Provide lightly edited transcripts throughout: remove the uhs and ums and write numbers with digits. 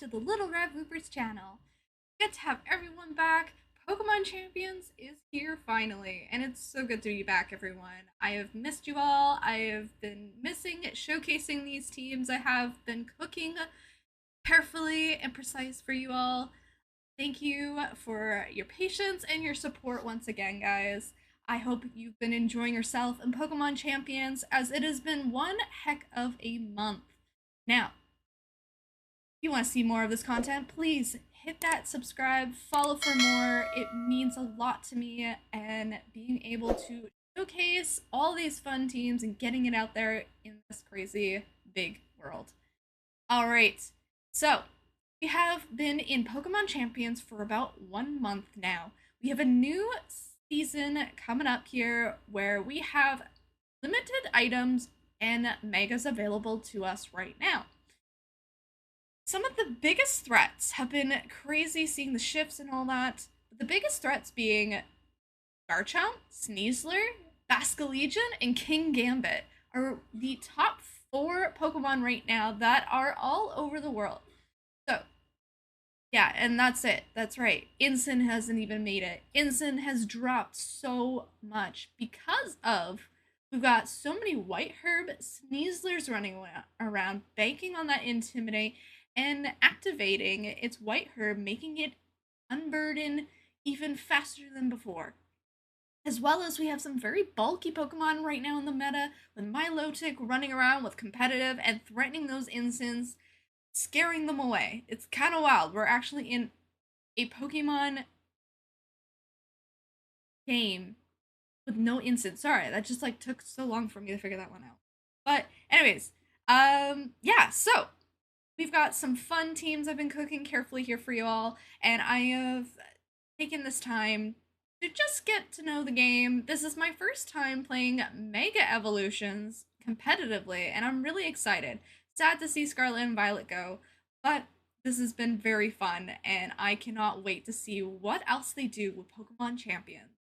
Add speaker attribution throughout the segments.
Speaker 1: to the Little Red Loopers channel. Good to have everyone back. Pokemon Champions is here finally, and it's so good to be back, everyone. I have missed you all. I have been missing showcasing these teams. I have been cooking carefully and precise for you all. Thank you for your patience and your support once again, guys. I hope you've been enjoying yourself in Pokemon Champions, as it has been one heck of a month. Now, if you want to see more of this content, please hit that subscribe, follow for more. It means a lot to me, and being able to showcase all these fun teams and getting it out there in this crazy big world. All right, so we have been in Pokemon Champions for about 1 month now. We have a new season coming up here where we have limited items and megas available to us right now. Some of the biggest threats have been crazy, seeing the shifts and all that. But the biggest threats being Garchomp, Sneasler, Basculegion, and King Gambit are the top 4 Pokemon right now that are all over the world. So, yeah, and that's it. That's right. Incin hasn't even made it. Incin has dropped so much because of we've got so many White Herb Sneaslers running around, banking on that Intimidate and activating its White Herb, making it unburden even faster than before. As well as we have some very bulky Pokemon right now in the meta, with Milotic running around with competitive and threatening those Incins, scaring them away. It's kind of wild. We're actually in a Pokemon game with no Incin. Sorry, that just like took so long for me to figure that one out. But anyways, yeah, so we've got some fun teams I've been cooking carefully here for you all, and I have taken this time to just get to know the game. This is my first time playing Mega Evolutions competitively, and I'm really excited. Sad to see Scarlet and Violet go, but this has been very fun, and I cannot wait to see what else they do with Pokemon Champions.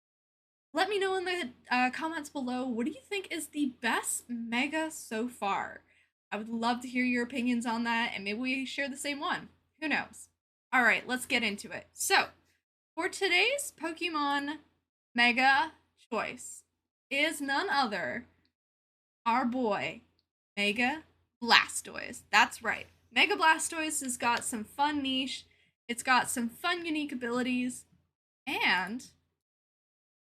Speaker 1: Let me know in the comments below, what do you think is the best Mega so far? I would love to hear your opinions on that, and maybe we share the same one. Who knows? All right, let's get into it. So, for today's Pokemon Mega choice is none other our boy, Mega Blastoise. That's right. Mega Blastoise has got some fun niche, it's got some fun unique abilities, and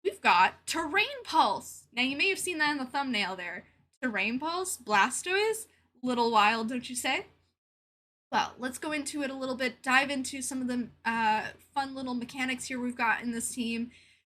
Speaker 1: we've got Terrain Pulse. Now, you may have seen that in the thumbnail there. Terrain Pulse, Blastoise, little wild, don't you say? Well, let's go into it a little bit, dive into some of the fun little mechanics here we've got in this team.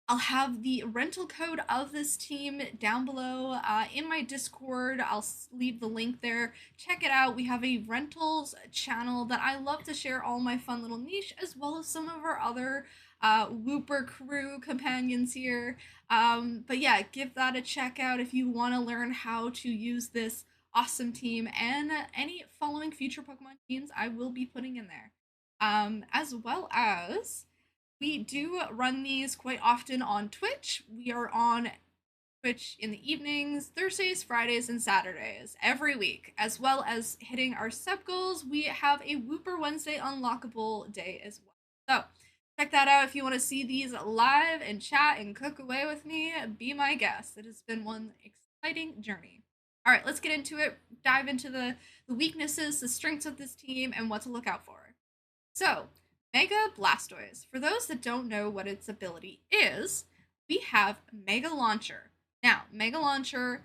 Speaker 1: I'll have the rental code of this team down below in my Discord. I'll leave the link there. Check it out. We have a rentals channel that I love to share all my fun little niche, as well as some of our other Wooper crew companions here. But yeah, give that a check out if you want to learn how to use this awesome team, and any following future Pokemon teams I will be putting in there. As well as we do run these quite often on Twitch. We are on Twitch in the evenings, Thursdays, Fridays, and Saturdays every week, as well as hitting our sub goals. We have a Wooper Wednesday unlockable day as well. So check that out if you want to see these live and chat and cook away with me. Be my guest. It has been one exciting journey. All right, let's get into it. Dive into the weaknesses, the strengths of this team, and what to look out for. So, Mega Blastoise. For those that don't know what its ability is, we have Mega Launcher. Now, Mega Launcher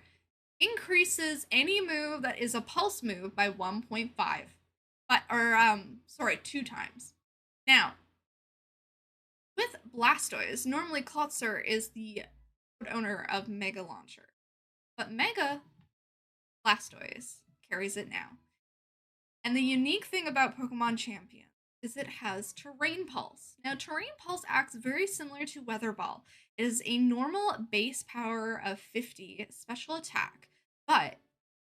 Speaker 1: increases any move that is a pulse move by 1.5. Sorry, 2 times. Now, with Blastoise, normally Klotzer is the owner of Mega Launcher, but Mega Blastoise carries it now. And the unique thing about Pokemon Champions is it has Terrain Pulse. Now, Terrain Pulse acts very similar to Weather Ball. It is a normal base power of 50 special attack, but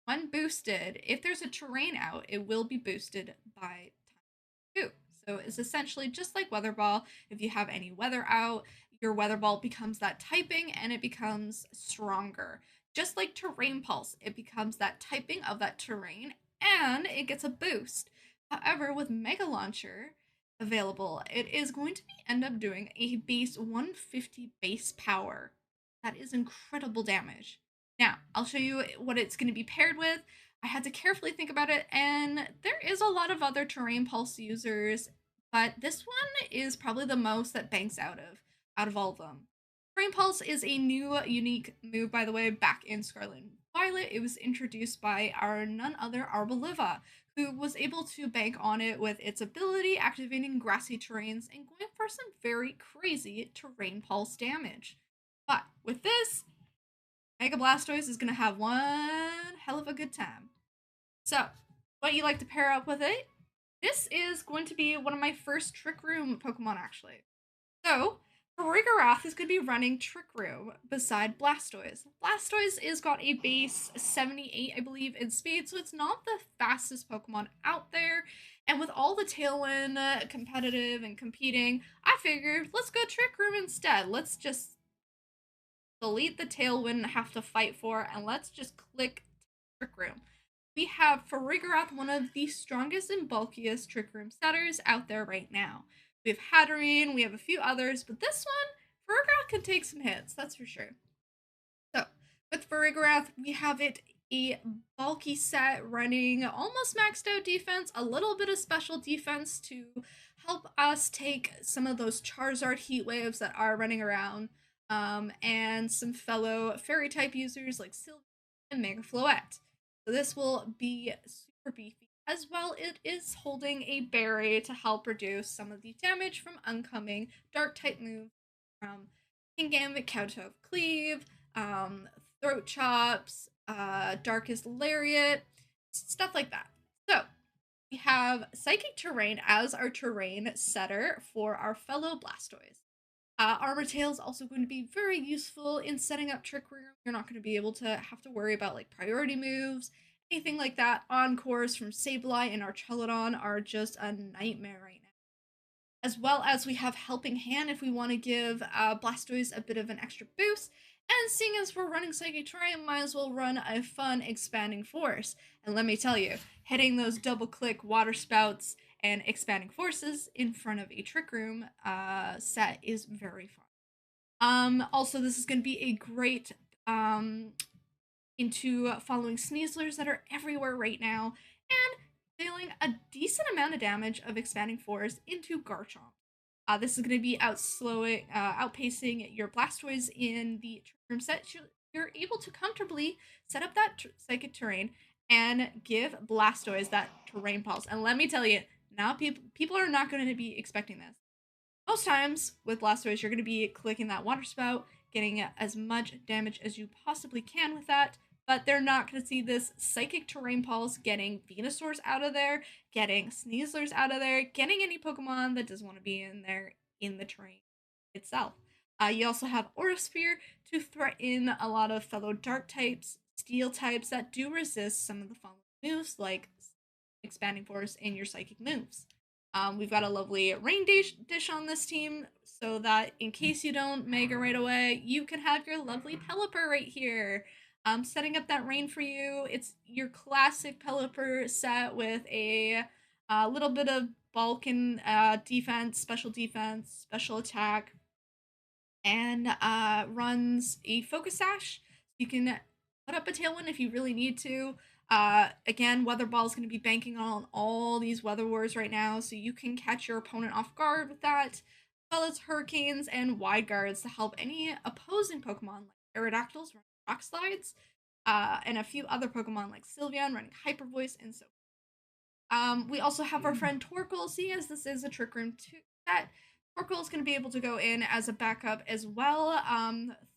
Speaker 1: when boosted, if there's a terrain out, it will be boosted by times 2. So it's essentially just like Weather Ball. If you have any weather out, your Weather Ball becomes that typing and it becomes stronger. Just like Terrain Pulse, it becomes that typing of that terrain and it gets a boost. However, with Mega Launcher available, it is going to end up doing a base 150 base power. That is incredible damage. Now, I'll show you what it's going to be paired with. I had to carefully think about it, and there is a lot of other Terrain Pulse users, but this one is probably the most that banks out of all of them. Terrain Pulse is a new, unique move, by the way, back in Scarlet and Violet. It was introduced by our none other Arboliva, who was able to bank on it with its ability, activating grassy terrains and going for some very crazy terrain pulse damage. But with this, Mega Blastoise is going to have one hell of a good time. So, what you like to pair up with it? This is going to be one of my first Trick Room Pokemon, actually. So, Farigarath is going to be running Trick Room beside Blastoise. Blastoise is got a base 78, I believe, in speed, so it's not the fastest Pokemon out there. And with all the Tailwind competitive and competing, I figured let's go Trick Room instead. Let's just delete the Tailwind and have to fight for, and let's just click Trick Room. We have Farigarath, one of the strongest and bulkiest Trick Room setters out there right now. We have Hatterene, we have a few others, but this one, Farigarath can take some hits, that's for sure. So, with Farigarath, we have it a bulky set running almost maxed out defense, a little bit of special defense to help us take some of those Charizard heat waves that are running around, and some fellow fairy type users like Sylvia and Mega Floette. So this will be super beefy. As well, it is holding a berry to help reduce some of the damage from oncoming dark type moves from Kingambit, Kowtow Cleave, Throat Chops, Darkest Lariat, stuff like that. So, we have Psychic Terrain as our terrain setter for our fellow Blastoise. Armor Tail is also going to be very useful in setting up Trick Room. You're not going to be able to have to worry about like priority moves, anything like that. Encores from Sableye and Archelodon are just a nightmare right now. As well as we have Helping Hand if we want to give Blastoise a bit of an extra boost. And seeing as we're running Psychic Terrain, might as well run a fun Expanding Force. And let me tell you, hitting those double click water spouts and expanding forces in front of a Trick Room set is very fun. Also, this is going to be a great into following Sneaslers that are everywhere right now and dealing a decent amount of damage of expanding force into Garchomp. This is going to be outpacing your Blastoise in the Trick Room set. You're able to comfortably set up that Psychic Terrain and give Blastoise that Terrain Pulse. And let me tell you, now people are not going to be expecting this. Most times with Blastoise, you're going to be clicking that Water Spout, getting as much damage as you possibly can with that, but they're not going to see this Psychic Terrain Pulse getting Venusaurs out of there, getting Sneaslers out of there, getting any Pokemon that doesn't want to be in there in the terrain itself. You also have Aura Sphere to threaten a lot of fellow Dark types, Steel types that do resist some of the following moves, like Expanding Force and your Psychic moves. We've got a lovely rain dish on this team, so that in case you don't Mega right away, you can have your lovely Pelipper right here. Setting up that rain for you. It's your classic Pelipper set with a little bit of bulk and defense, special attack, and runs a Focus Sash. You can put up a Tailwind if you really need to. Again, Weather Ball is going to be banking on all these Weather Wars right now, so you can catch your opponent off guard with that, as well as Hurricanes and Wide Guards to help any opposing Pokemon like Aerodactyls running Rock Slides, and a few other Pokemon like Sylveon running Hyper Voice and so forth. We also have our friend Torkoal, seeing as this is a Trick Room 2 set. Torkoal is going to be able to go in as a backup as well,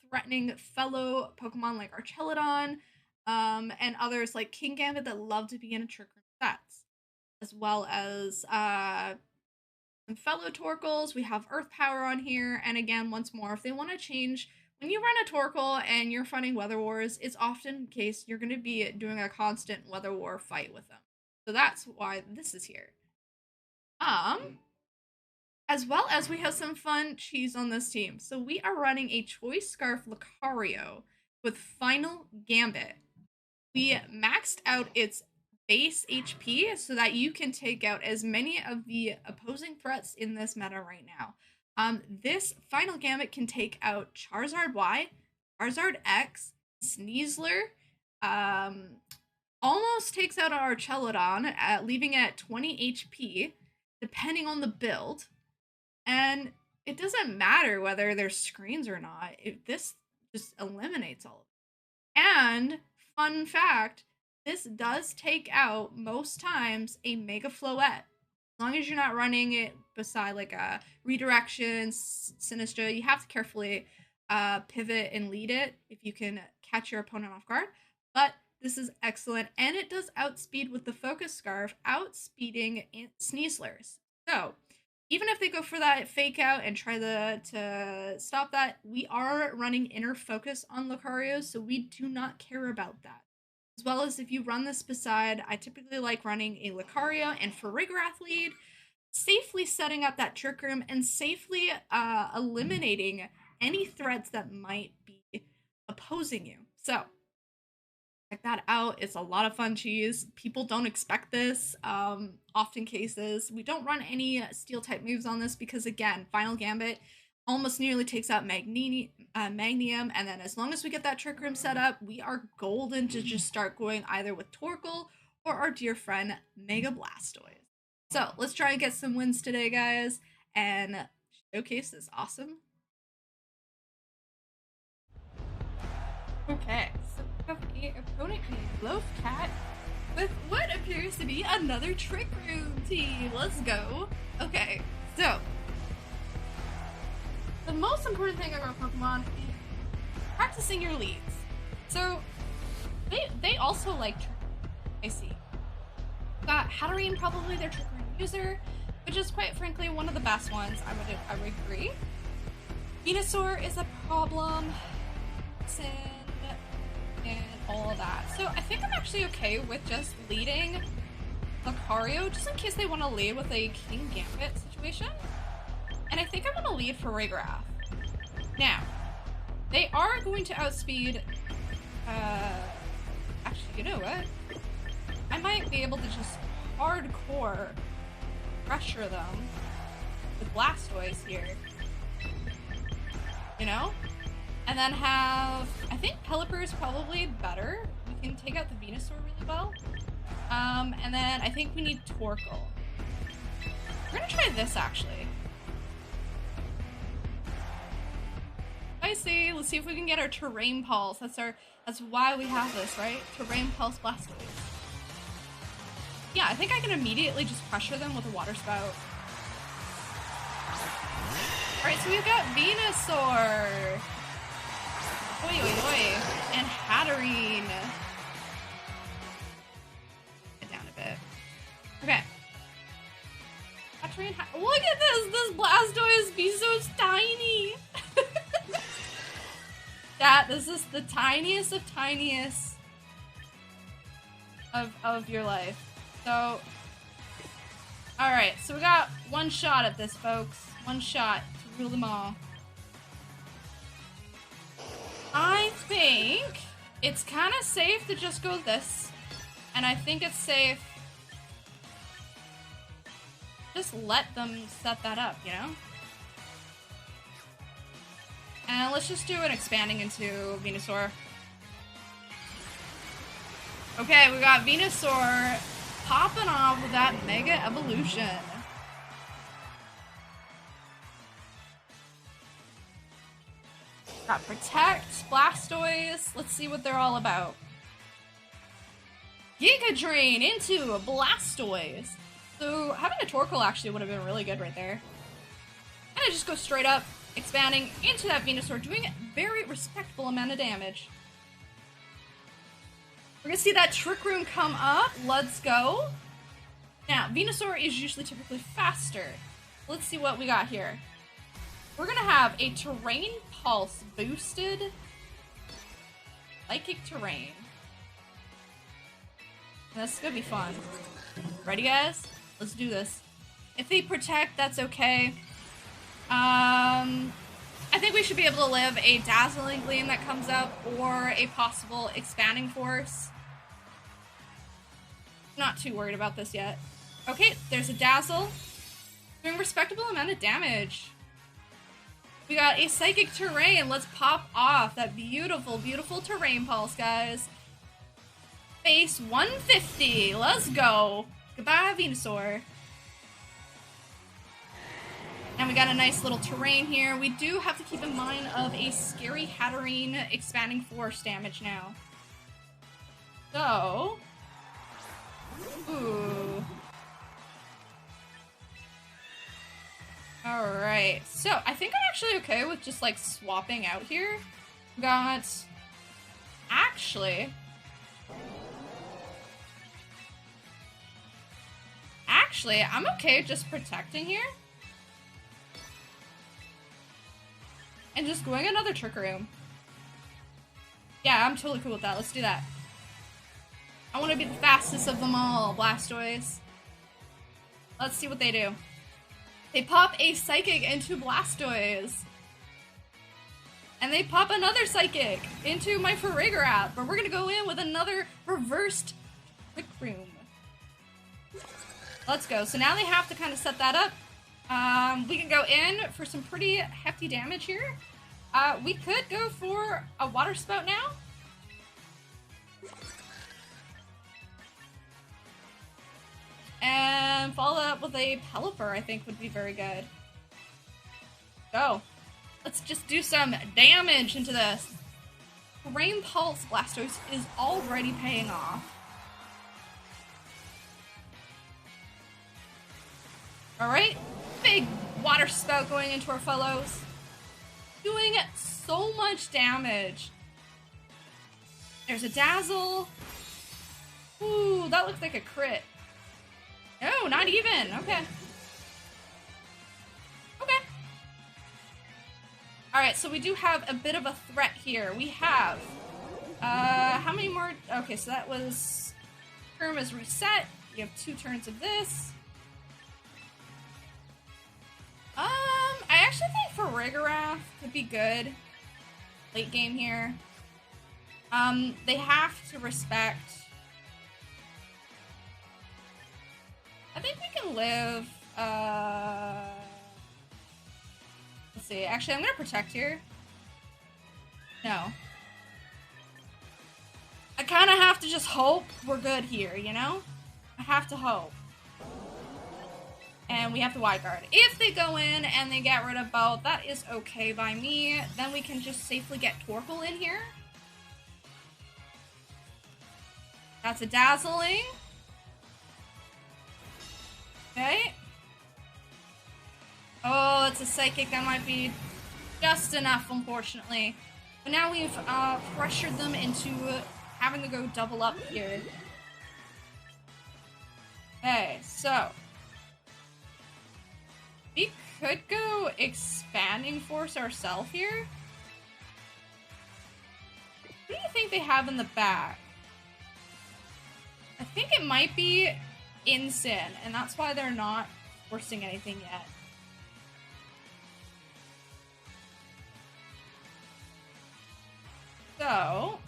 Speaker 1: threatening fellow Pokemon like Archelodon, and others like Kingambit that love to be in a Trick Room sets, as well as some fellow Torkoals. We have Earth Power on here, and again, once more, if they want to change, when you run a Torkoal and you're fighting Weather Wars, it's often the case you're going to be doing a constant Weather War fight with them. So that's why this is here. As well as we have some fun cheese on this team. So we are running a Choice Scarf Lucario with Final Gambit. We maxed out its base HP so that you can take out as many of the opposing threats in this meta right now. This final gambit can take out Charizard Y, Charizard X, Sneasler, almost takes out our Archelodon, leaving it at 20 HP, depending on the build. And it doesn't matter whether there's screens or not. This just eliminates all of it. And, fun fact, this does take out, most times, a Mega Floette. As long as you're not running it beside, like, a Redirection, Sinistra, you have to carefully pivot and lead it if you can catch your opponent off guard. But this is excellent, and it does outspeed with the Focus Scarf, outspeeding Sneaslers. So, even if they go for that fake out and try to stop that, we are running inner focus on Lucario, so we do not care about that. As well as if you run this beside, I typically like running a Lucario and Farigiraf lead, safely setting up that Trick Room and safely eliminating any threats that might be opposing you. So, check that out. It's a lot of fun cheese. People don't expect this. Often cases, we don't run any steel type moves on this because, again, Final Gambit almost nearly takes out Magnium, and then as long as we get that Trick Room set up, we are golden to just start going either with Torkoal or our dear friend Mega Blastoise. So let's try and get some wins today, guys, and showcase this awesome. Okay, so we have an opponent named Loafcat with what appears to be another Trick Room team. Let's go. Okay, so the most important thing about Pokemon is practicing your leads. So they also like Trick Room, I see. Got Hatterene, probably their Trick Room user, which is quite frankly one of the best ones. I would agree. Venusaur is a problem. And all of that. So I think I'm actually okay with just leading Lucario, just in case they want to lead with a King Gambit situation. And I think I'm going to lead Farigiraf. Now, they are going to outspeed, actually, you know what? I might be able to just hardcore pressure them with Blastoise here. You know? And then have, I think Pelipper is probably better. We can take out the Venusaur really well. And then I think we need Torkoal. We're gonna try this actually. I see. Let's see if we can get our Terrain Pulse. That's why we have this, right? Terrain Pulse Blastoise. Yeah, I think I can immediately just pressure them with a Water Spout. Alright, so we've got Venusaur. Oi, oi, oi. And Hatterene. Get down a bit. Okay. Hatterene, look at this! This Blastoise be so tiny! This is the tiniest of tiniest of your life. So, alright, so we got one shot at this, folks. One shot to rule them all. I think it's kind of safe to just go this, and I think it's safe just let them set that up, you know? And let's just do an expanding into Venusaur. Okay, we got Venusaur popping off with that Mega Evolution. Got Protect, Blastoise. Let's see what they're all about. Giga Drain into a Blastoise. So having a Torkoal actually would have been really good right there. And I just go straight up, expanding into that Venusaur, doing a very respectable amount of damage. We're gonna see that Trick Room come up. Let's go. Now, Venusaur is usually typically faster. Let's see what we got here. We're gonna have a Terrain Pulse boosted Psychic Terrain. And this is gonna be fun. Ready, guys? Let's do this. If they protect, that's okay. I think we should be able to live a Dazzling Gleam that comes up or a possible Expanding Force. Not too worried about this yet. Okay, there's a Dazzle. Doing a respectable amount of damage. We got a Psychic Terrain. Let's pop off that beautiful, beautiful Terrain Pulse, guys. Base 150. Let's go. Goodbye, Venusaur. And we got a nice little terrain here. We do have to keep in mind of a scary Hatterene expanding force damage now. So... Ooh. Alright, so I think I'm actually okay with just like swapping out here. We got... Actually, I'm okay just protecting here. And just going another Trick Room. Yeah, I'm totally cool with that. Let's do that. I want to be the fastest of them all, Blastoise. Let's see what they do. They pop a Psychic into Blastoise. And they pop another Psychic into my Farigiraf. But we're going to go in with another reversed Trick Room. Let's go. So now they have to kind of set that up. We can go in for some pretty hefty damage here. We could go for a Water Spout now. And follow up with a Pelipper, I think would be very good. Go. Let's just do some damage into this. Terrain Pulse Blastoise is already paying off. Alright, big Water Spout going into our fellows. Doing so much damage. There's a Dazzle. Ooh, that looks like a crit. No, not even. Okay. Okay. Alright, so we do have a bit of a threat here. We have... how many more... Okay, so that was... Term is reset. You have 2 turns of this. I actually think Farigiraf could be good late game here. They have to respect... I think we can live, let's see, actually I'm gonna protect here. No. I kinda have to just hope we're good here, you know? I have to hope. And we have to wide guard. If they go in and they get rid of both, that is okay by me. Then we can just safely get Torkoal in here. That's a Dazzling. Okay. Oh, it's a Psychic. That might be just enough, unfortunately. But now we've pressured them into having to go double up here. Okay, so... we could go Expanding Force ourselves here. What do you think they have in the back? I think it might be Incin, and that's why they're not forcing anything yet. So,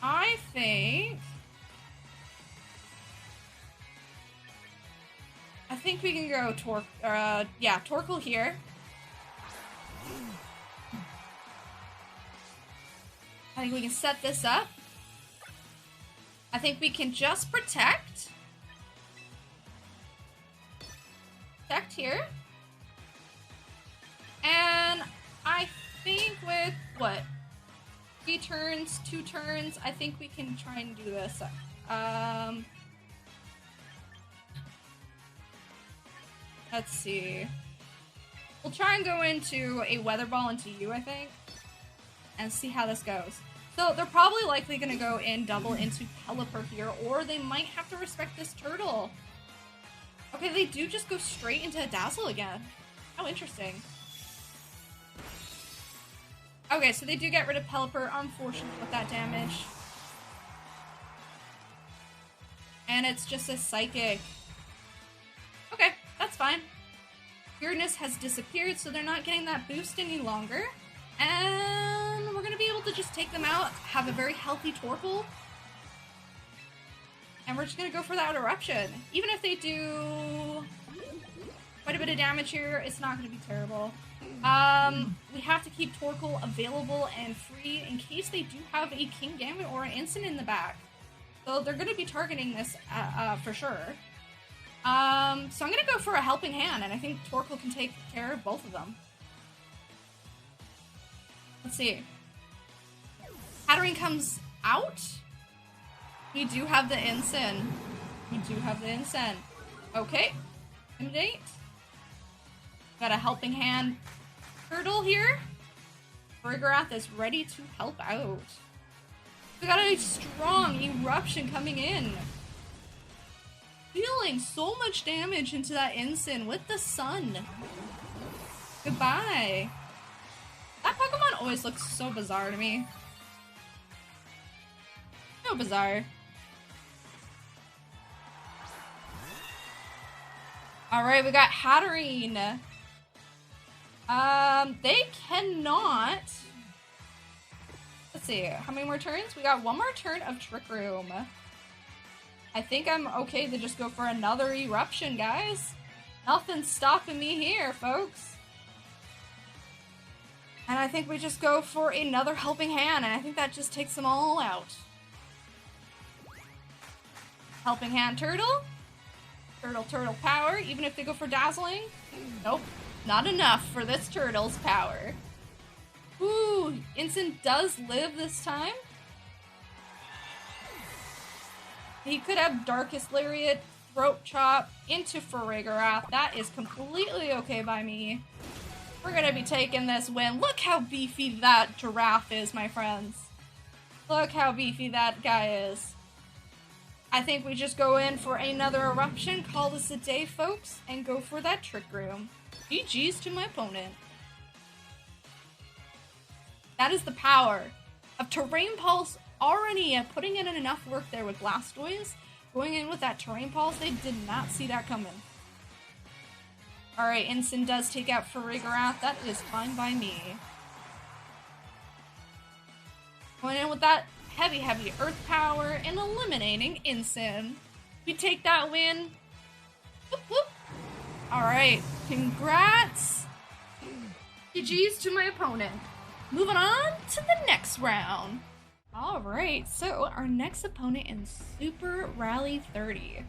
Speaker 1: I think we can go Torkoal here. I think we can set this up. I think we can just protect. Protect here. And I think with, what? 3 turns, 2 turns, I think we can try and do this. Let's see. We'll try and go into a Weather Ball into you, I think, and see how this goes. So they're probably likely going to go in double into Pelipper here, or they might have to respect this turtle. Okay, they do just go straight into a Dazzle again. How interesting. Okay, so they do get rid of Pelipper, unfortunate with that damage. And it's just a Psychic. Okay, that's fine. Weirdness has disappeared, so they're not getting that boost any longer. And we're going to be able to just take them out, have a very healthy Torkoal. And we're just gonna go for that eruption. Even if they do quite a bit of damage here, it's not gonna be terrible. We have to keep Torkoal available and free in case they do have a King Gambit or an Instant in the back. So they're gonna be targeting this for sure. So I'm gonna go for a Helping Hand, and I think Torkoal can take care of both of them. Let's see. Hatterene comes out. We do have the Instant. We do have the Instant. Okay. Intimidate. Got a Helping Hand Turtle here. Farigiraf is ready to help out. We got a strong eruption coming in. Dealing so much damage into that Instant with the sun. Goodbye. That Pokemon always looks so bizarre to me. So bizarre. Alright, we got Hatterene. They cannot... Let's see, how many more turns? We got one more turn of Trick Room. I think I'm okay to just go for another eruption, guys. Nothing's stopping me here, folks. And I think we just go for another Helping Hand, and I think that just takes them all out. Helping Hand Turtle. Turtle power, even if they go for Dazzling. Nope, not enough for this Turtle's power. Ooh, Instant does live this time. He could have Darkest Lariat, Throat Chop into Farigiraf. That is completely okay by me. We're gonna be taking this win. Look how beefy that giraffe is, my friends. Look how beefy that guy is. I think we just go in for another eruption, call this a day, folks, and go for that Trick Room. GG's to my opponent. That is the power of Terrain Pulse already putting in enough work there with Blastoise. Going in with that Terrain Pulse, they did not see that coming. Alright, Instant does take out Farigiraf. That is fine by me. Going in with that heavy Earth Power and eliminating Instant. We take that win. Whoop, whoop. Alright, congrats. GG's to my opponent. Moving on to the next round. Alright, so our next opponent in Super Rally 30.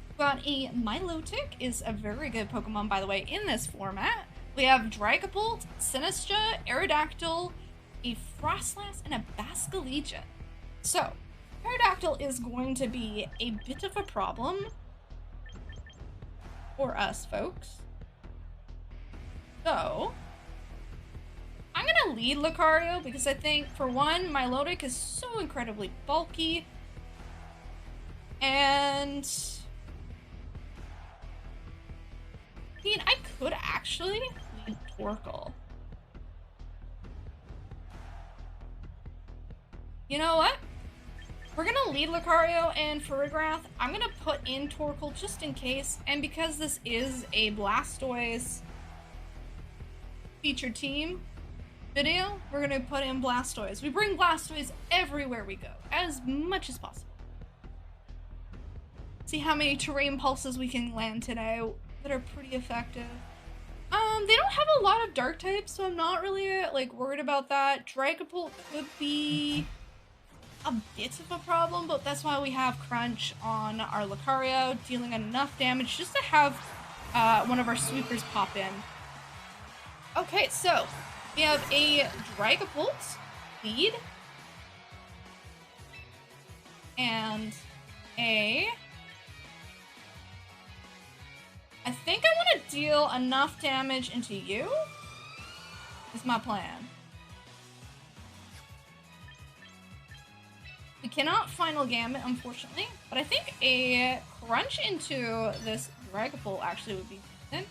Speaker 1: We've got a Milotic, is a very good Pokemon, by the way, in this format. We have Dragapult, Sinistcha, Aerodactyl, a Frostlass, and a Basculegion. So, Aerodactyl is going to be a bit of a problem for us, folks. So, I'm gonna lead Lucario because I think, for one, Milotic is so incredibly bulky. And I could actually lead Torkoal. You know what? We're gonna lead Lucario and Farigiraf. I'm gonna put in Torkoal just in case, and because this is a Blastoise featured team video, we're gonna put in Blastoise. We bring Blastoise everywhere we go, as much as possible. See how many Terrain Pulses we can land today that are pretty effective. They don't have a lot of Dark types, so I'm not really, like, worried about that. Dragapult could be a bit of a problem, but that's why we have Crunch on our Lucario, dealing enough damage just to have one of our sweepers pop in. Okay, so we have a Dragapult lead and a... I think I want to deal enough damage into you, is my plan. We cannot Final Gambit, unfortunately, but I think a Crunch into this Dragapult actually would be decent.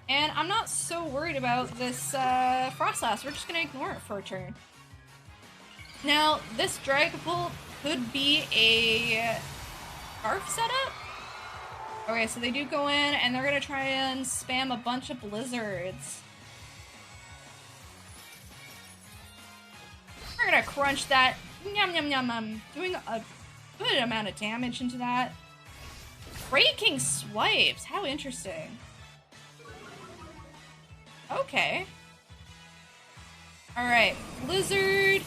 Speaker 1: And I'm not so worried about this Frostlass. We're just going to ignore it for a turn. Now, this Dragapult could be a Scarf setup. Okay, so they do go in, and they're going to try and spam a bunch of Blizzards. We're going to crunch that. Yum, yum, yum, yum. Doing a good amount of damage into that. Breaking swipes. How interesting. Okay. Alright, Blizzard.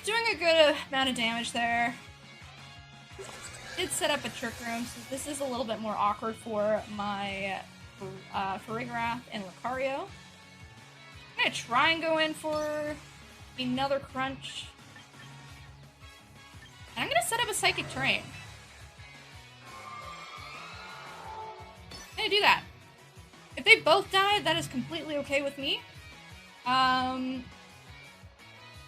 Speaker 1: Doing a good amount of damage there. Did set up a Trick Room, so this is a little bit more awkward for my Farigarath and Lucario. I'm gonna try and go in for another Crunch. And I'm gonna set up a Psychic Terrain. I'm gonna do that. If they both die, that is completely okay with me. I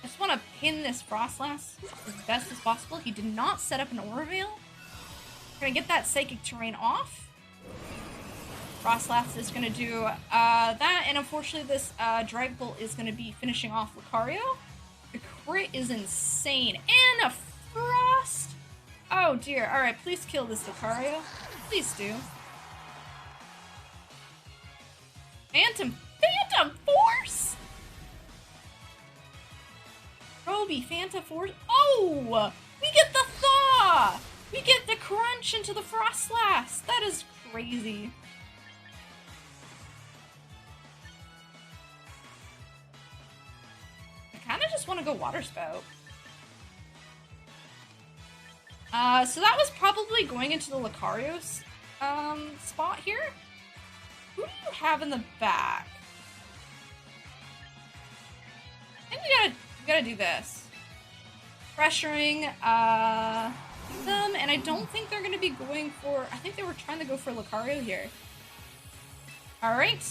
Speaker 1: just want to pin this Frostlass as best as possible. He did not set up an Aura Veil. Gonna get that Psychic Terrain off. Frostlass is gonna do that, and unfortunately this Dragapult is gonna be finishing off Lucario. The crit is insane. And a Frost! Oh dear, alright, please kill this Lucario. Please do. Phantom Force! Roby, Phantom Force. Oh! We get the Thaw! We get the Crunch into the Frostlass! That is crazy. I kinda just want to go Water Spout. So that was probably going into the Lucario's spot here. Who do you have in the back? I think we gotta do this. Pressuring them, and I don't think they're gonna be going for. I think they were trying to go for Lucario here. All right.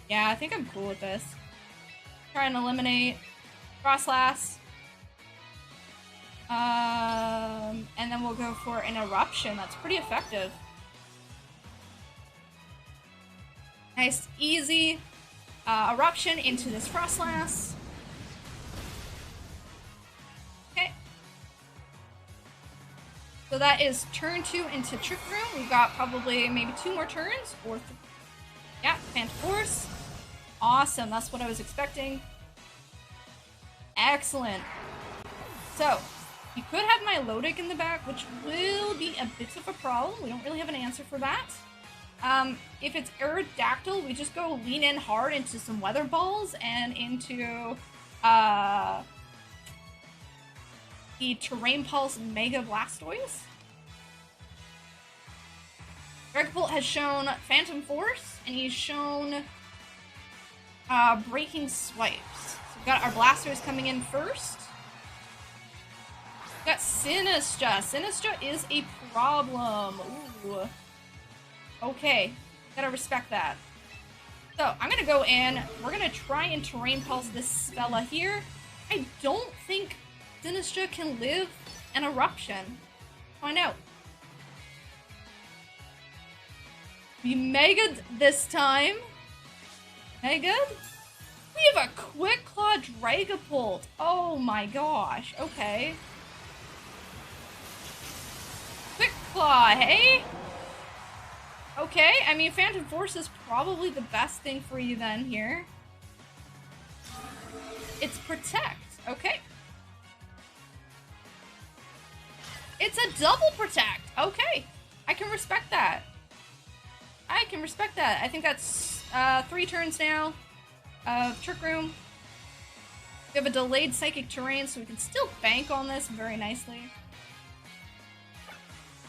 Speaker 1: Yeah, I think I'm cool with this. Try and eliminate Frostlass. And then we'll go for an Eruption. That's pretty effective. Nice, easy Eruption into this Frostlass. Okay. So that is turn 2 into Trick Room. We've got probably maybe 2 more turns. Or yeah, Phantom Force. Awesome, that's what I was expecting. Excellent. So, you could have my Lodic in the back, which will be a bit of a problem. We don't really have an answer for that. If it's Aerodactyl, we just go lean in hard into some Weather Balls and into the Terrain Pulse Mega Blastoise. Dragapult has shown Phantom Force, and he's shown Breaking Swipes. So we've got our Blastoise coming in first. We've got Sinistra. Sinistra is a problem. Ooh. Okay, gotta respect that. So, I'm gonna go in. We're gonna try and Terrain Pulse this fella here. I don't think Sinistra can live an Eruption. Find out. We Mega'd this time. Mega'd? We have a Quick Claw Dragapult. Oh my gosh. Okay. Quick Claw, hey? Okay, I mean, Phantom Force is probably the best thing for you then here. It's Protect. Okay. It's a double Protect. Okay. I can respect that. I can respect that. I think that's 3 turns now of Trick Room. We have a delayed Psychic Terrain, so we can still bank on this very nicely.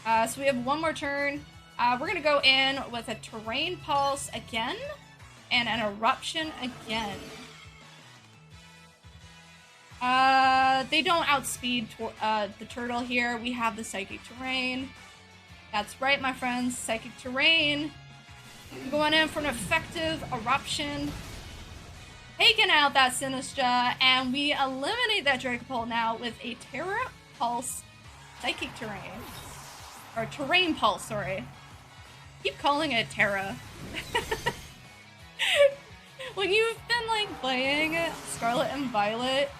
Speaker 1: So we have 1 more turn. We're going to go in with a Terrain Pulse again, and an Eruption again. They don't outspeed the turtle here. We have the Psychic Terrain. That's right, my friends. Psychic Terrain. Going in for an effective Eruption. Taking out that Sinistra, and we eliminate that Dragapult now with a Terra Pulse Psychic Terrain. Or Terrain Pulse, sorry. Keep calling it Terra. When you've been like playing Scarlet and Violet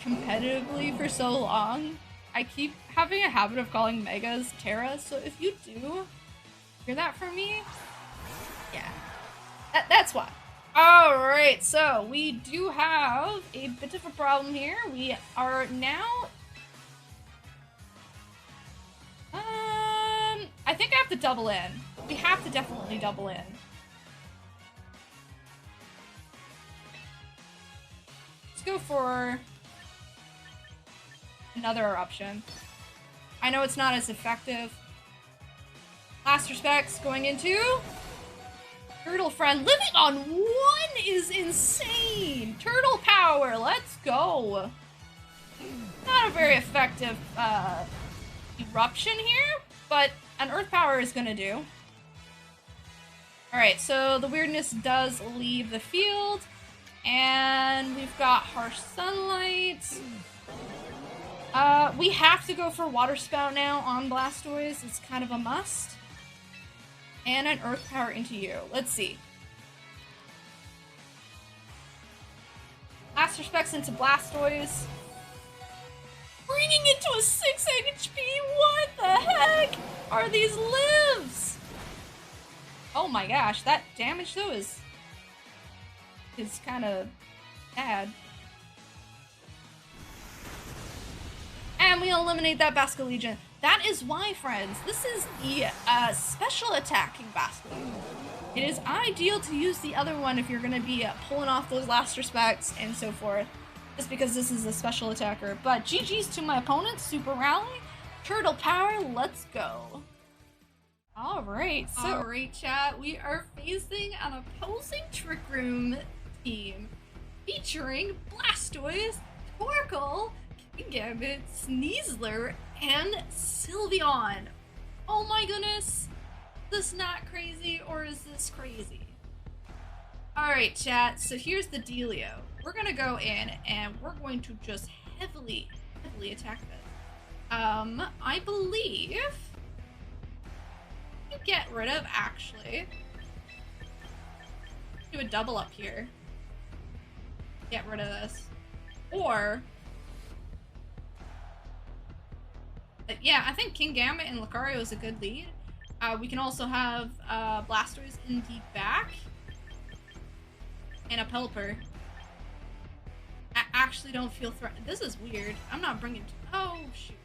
Speaker 1: competitively for so long, I keep having a habit of calling Megas Terra, so if you do hear that from me, yeah, That's why. Alright, so we do have a bit of a problem here. We are now... I think I have to double in. We have to definitely double in. Let's go for another eruption. I know it's not as effective. Last respects going into Turtle Friend. Living on 1 is insane! Turtle power, let's go! Not a very effective eruption here, but an earth power is gonna do. Alright, so the weirdness does leave the field, and we've got harsh sunlight. We have to go for water spout now on Blastoise. It's kind of a must. And an earth power into you. Let's see. Last respects into Blastoise. Bringing it to a 6 HP. What the heck are these lives? Oh my gosh, that damage though is kind of bad. And we eliminate that Basculegion. That is why, friends, this is the special attacking Basculegion. It is ideal to use the other one if you're going to be pulling off those last respects and so forth. Just because this is a special attacker. But GG's to my opponent, Super Rally. Turtle power, let's go. Alright, so... Alright, chat, we are facing an opposing Trick Room team. Featuring Blastoise, Torkoal, Kingambit, Sneasler, and Sylveon. Oh my goodness. Is this not crazy, or is this crazy? Alright, chat, so here's the dealio. We're gonna go in, and we're going to just heavily attack this. I believe... get rid of, actually. Do a double up here. Get rid of this. Or... yeah, I think Kingambit and Lucario is a good lead. We can also have Blastoise in the back. And a Pelipper. I actually don't feel threatened. This is weird. I'm not bringing... oh, shoot.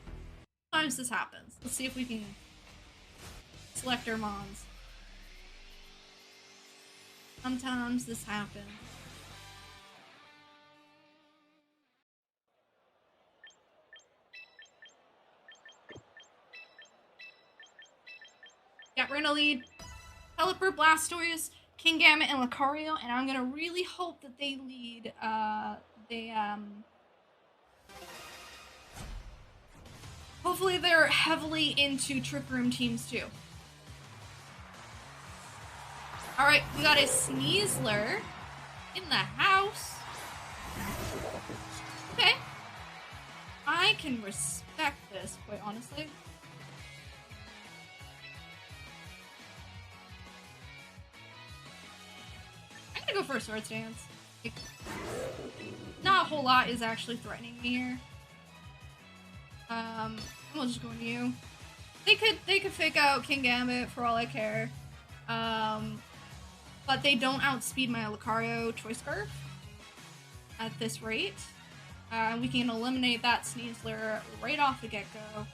Speaker 1: Sometimes this happens. Let's see if we can select our mons. Sometimes this happens. Got Rena lead, Pelipper, Blastoise, Kingambit, and Lucario, and I'm gonna really hope that they lead, hopefully they're heavily into Trick Room teams too. Alright, we got a Sneasler in the house. Okay. I can respect this, quite honestly. I'm gonna go for a Swords Dance. Like, not a whole lot is actually threatening me here. I'm just going to you. They could fake out Kingambit for all I care. But they don't outspeed my Lucario Choice Scarf at this rate. We can eliminate that Sneasler right off the get-go.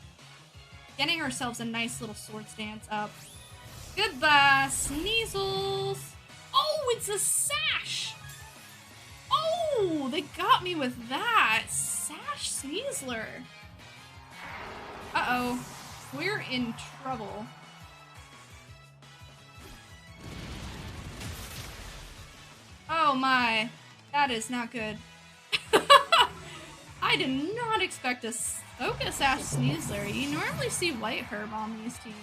Speaker 1: Getting ourselves a nice little Swords Dance up. Goodbye, Sneasels! Oh, it's a Sash! Oh, they got me with that! Sash Sneasler! Uh-oh. We're in trouble. Oh my. That is not good. I did not expect a Focus Sash Sneasler. You normally see White Herb on these teams.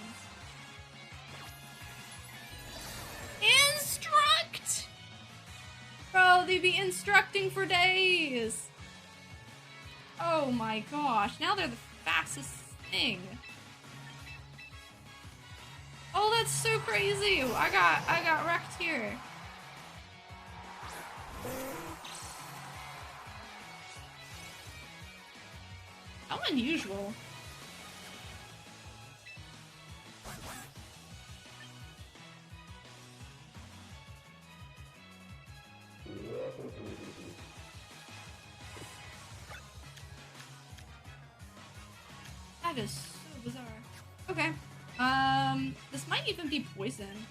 Speaker 1: Instruct! Bro, they be instructing for days. Oh my gosh. Now they're the fastest thing. Oh, that's so crazy. I got wrecked here. How unusual. That is so bizarre. Okay. This might even be poison.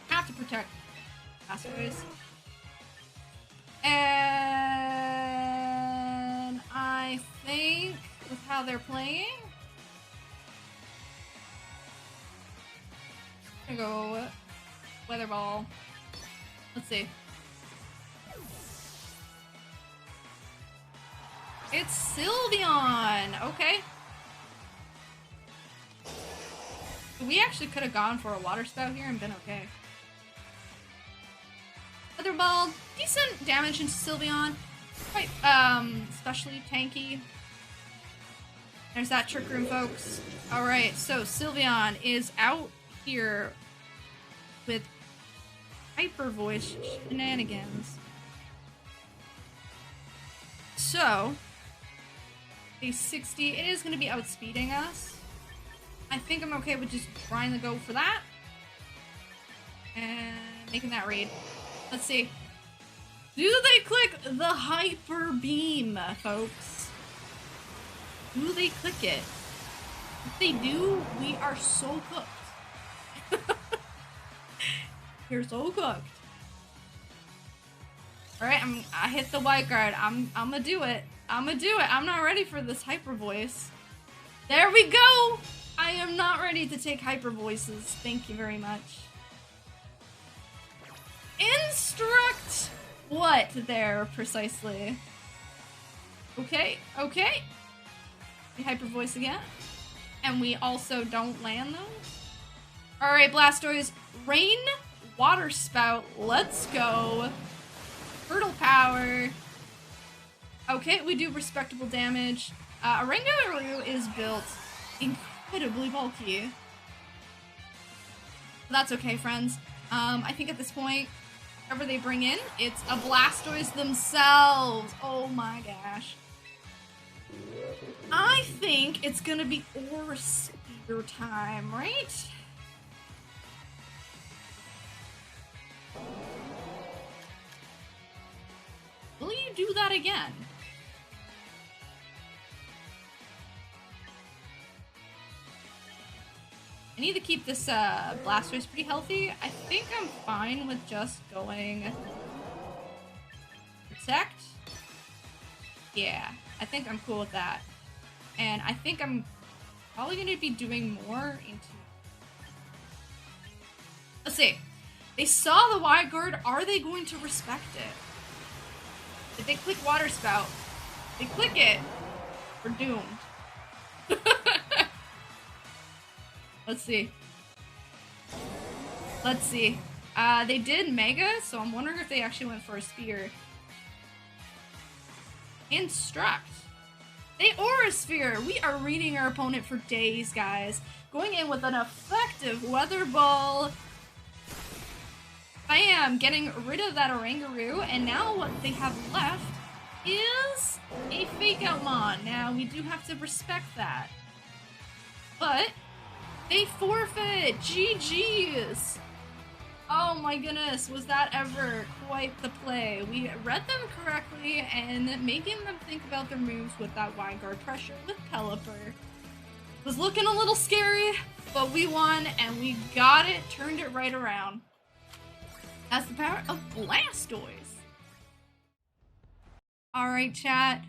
Speaker 1: Have to protect Blastoise. And I think with how they're playing, I'm gonna go Weather Ball. Let's see. It's Sylveon! Okay. We actually could have gone for a Water Spout here and been okay. Weather Ball, decent damage into Sylveon. Quite, especially tanky. There's that Trick Room, folks. Alright, so Sylveon is out here with Hyper Voice shenanigans. So, a 60, it is going to be outspeeding us. I think I'm okay with just trying to go for that. And making that read. Let's see. Do they click the Hyper Beam, folks? Do they click it? If they do, we are so cooked. You're so cooked. Alright, I hit the white guard. I'm gonna do it. I'm gonna do it. I'm not ready for this Hyper Voice. There we go! I am not ready to take Hyper Voices. Thank you very much. Instruct what there, precisely? Okay, okay. We Hyper Voice again. And we also don't land those. Alright, Blastoise. Rain, Water Spout. Let's go. Turtle Power. Okay, we do respectable damage. Oranguru is built incredibly bulky. But that's okay, friends. I think at this point, whatever they bring in, it's a Blastoise themselves. Oh my gosh. I think it's gonna be Aura Spear time, right? Will you do that again? I need to keep this Blastoise pretty healthy. I think I'm fine with just going Protect. Yeah, I think I'm cool with that. And I think I'm probably going to be doing more into... Let's see. They saw the Wide Guard. Are they going to respect it? If they click Water Spout, they click it, we're doomed. Let's see. Let's see. They did Mega, so I'm wondering if they actually went for a Spear. Instruct. They Aura Sphere. We are reading our opponent for days, guys. Going in with an effective Weather Ball. Bam! Getting rid of that Oranguru, and now what they have left is a Fake Out Mon. Now, we do have to respect that. But they forfeit! GG's! Oh my goodness, was that ever quite the play? We read them correctly and making them think about their moves with that wide guard pressure with Pelipper. Was looking a little scary, but we won and we got it, turned it right around. That's the power of Blastoise. Alright, chat.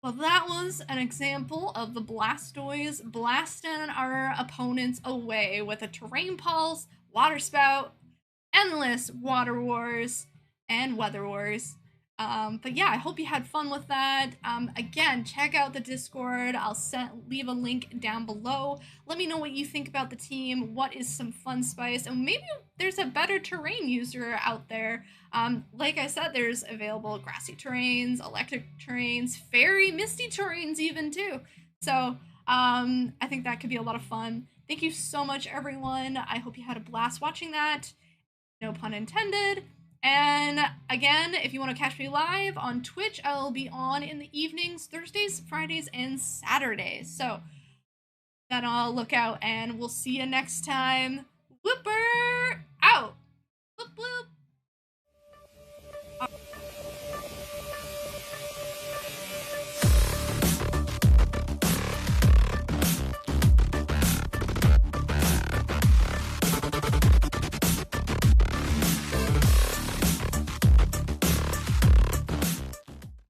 Speaker 1: Well, that was an example of the Blastoise blasting our opponents away with a Terrain Pulse, Water Spout, endless Water Wars, and Weather Wars. But yeah, I hope you had fun with that. Again, check out the Discord. I'll leave a link down below. Let me know what you think about the team. What is some fun spice? And maybe there's a better terrain user out there. Like I said, there's available grassy terrains, electric terrains, fairy, misty terrains even too. So I think that could be a lot of fun. Thank you so much, everyone. I hope you had a blast watching that. No pun intended. And again, if you want to catch me live on Twitch, I'll be on in the evenings, Thursdays, Fridays, and Saturdays. So then I'll look out and we'll see you next time. Whooper!